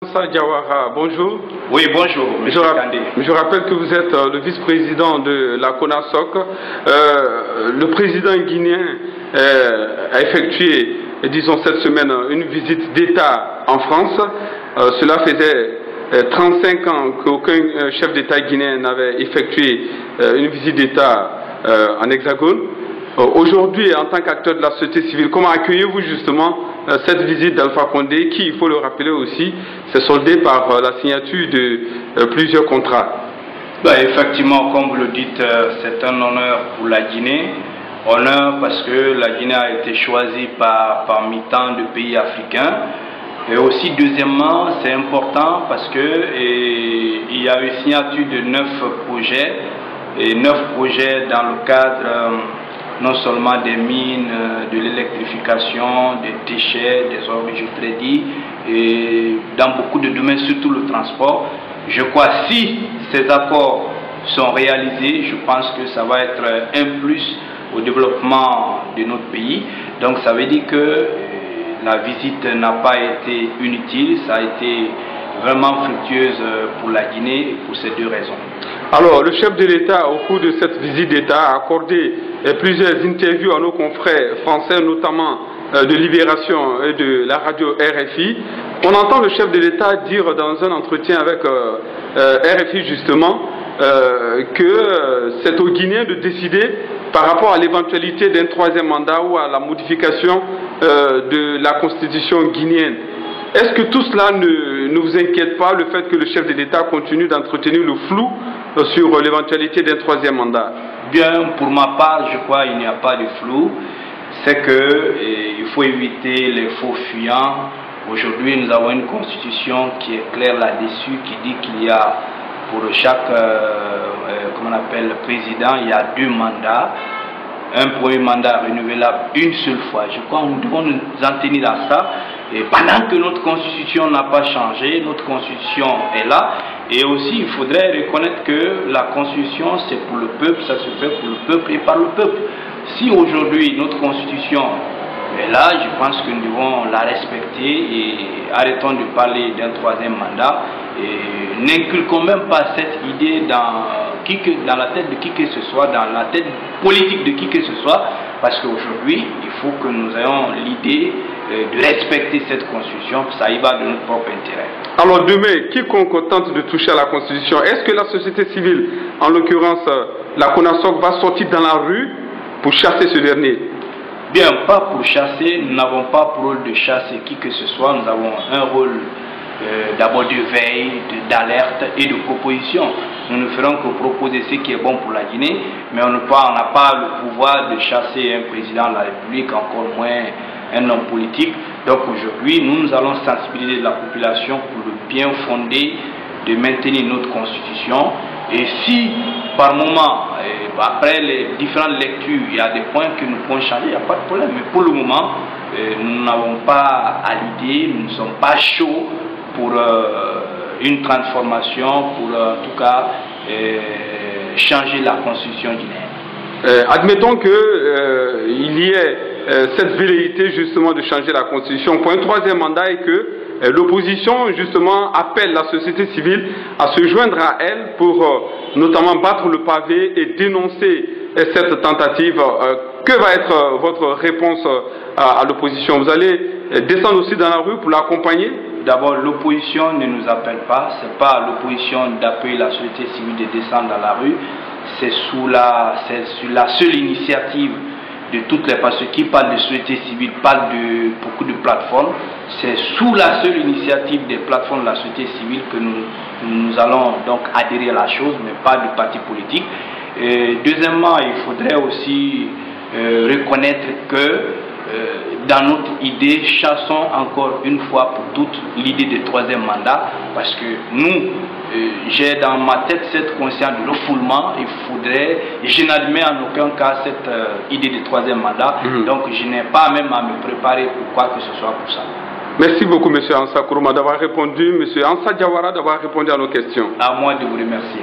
Ansa Diawara, bonjour. Oui, bonjour, M. Kandé. Je rappelle que vous êtes le vice-président de la CONASOC. Le président guinéen a effectué, disons cette semaine, une visite d'État en France. Cela faisait 35 ans qu'aucun chef d'État guinéen n'avait effectué une visite d'État en Hexagone. Aujourd'hui, en tant qu'acteur de la société civile, comment accueillez-vous justement cette visite d'Alpha Condé qui, il faut le rappeler aussi, s'est soldée par la signature de plusieurs contrats? Effectivement, comme vous le dites, c'est un honneur pour la Guinée. Honneur parce que la Guinée a été choisie parmi tant de pays africains. Et aussi, deuxièmement, c'est important parce qu'il y a eu signature de 9 projets, et 9 projets dans le cadre non seulement des mines, de l'électrification, des déchets, des origines crédits, et dans beaucoup de domaines, surtout le transport. Je crois que si ces accords sont réalisés, je pense que ça va être un plus au développement de notre pays. Donc ça veut dire que la visite n'a pas été inutile, ça a été vraiment fructueuse pour la Guinée pour ces deux raisons. Alors, le chef de l'État, au cours de cette visite d'État, a accordé plusieurs interviews à nos confrères français, notamment de Libération et de la radio RFI. On entend le chef de l'État dire dans un entretien avec RFI justement que c'est aux Guinéens de décider par rapport à l'éventualité d'un troisième mandat ou à la modification de la constitution guinéenne. Est-ce que tout cela ne vous inquiète pas, le fait que le chef de l'État continue d'entretenir le flou sur l'éventualité d'un troisième mandat? Bien, pour ma part, je crois qu'il n'y a pas de flou. C'est qu'il faut éviter les faux fuyants. Aujourd'hui, nous avons une constitution qui est claire là-dessus, qui dit qu'il y a pour chaque comment on appelle, président, il y a 2 mandats. Un premier mandat renouvelable une seule fois. Je crois que nous devons nous en tenir à ça. Et pendant que notre constitution n'a pas changé, notre constitution est là. Et aussi, il faudrait reconnaître que la constitution, c'est pour le peuple, ça se fait pour le peuple et par le peuple. Si aujourd'hui, notre constitution est là, je pense que nous devons la respecter et arrêtons de parler d'un troisième mandat. Et n'inculquons même pas cette idée dans la tête de qui que ce soit, dans la tête politique de qui que ce soit, parce qu'aujourd'hui, il faut que nous ayons l'idée de respecter cette constitution, ça y va de notre propre intérêt. Alors demain, quiconque tente de toucher à la constitution, est-ce que la société civile, en l'occurrence la CONASOC, va sortir dans la rue pour chasser ce dernier? Bien, pas pour chasser, nous n'avons pas pour rôle de chasser qui que ce soit, nous avons un rôle d'abord de veille, d'alerte et de proposition. Nous ne ferons que proposer ce qui est bon pour la Guinée, mais on n'a pas le pouvoir de chasser un président de la République, encore moins un homme politique. Donc aujourd'hui, nous allons sensibiliser la population pour le bien fondé de maintenir notre constitution. Et si par moment, après les différentes lectures, il y a des points que nous pouvons changer, il n'y a pas de problème. Mais pour le moment, nous n'avons pas à l'idée, nous ne sommes pas chauds pour une transformation, pour en tout cas changer la constitution guinéenne. Admettons qu'il y ait cette velléité justement de changer la constitution pour un troisième mandat et que l'opposition justement appelle la société civile à se joindre à elle pour notamment battre le pavé et dénoncer cette tentative. Que va être votre réponse à l'opposition? Vous allez descendre aussi dans la rue pour l'accompagner? D'abord, l'opposition ne nous appelle pas, ce n'est pas l'opposition d'appeler la société civile de descendre dans la rue, c'est sur la seule initiative de toutes les personnes qui parlent de société civile, parlent de beaucoup de plateformes, c'est sous la seule initiative des plateformes de la société civile que nous allons donc adhérer à la chose, mais pas du parti politique. Et deuxièmement, il faudrait aussi reconnaître que dans notre idée, chassons encore une fois pour toutes l'idée de troisième mandat, parce que nous, j'ai dans ma tête cette conscience de refoulement, je n'admets en aucun cas cette idée de troisième mandat, donc je n'ai pas même à me préparer pour quoi que ce soit pour ça. Merci beaucoup M. Ansa Kourouma d'avoir répondu, M. Ansa Diawara d'avoir répondu à nos questions. À moi de vous remercier.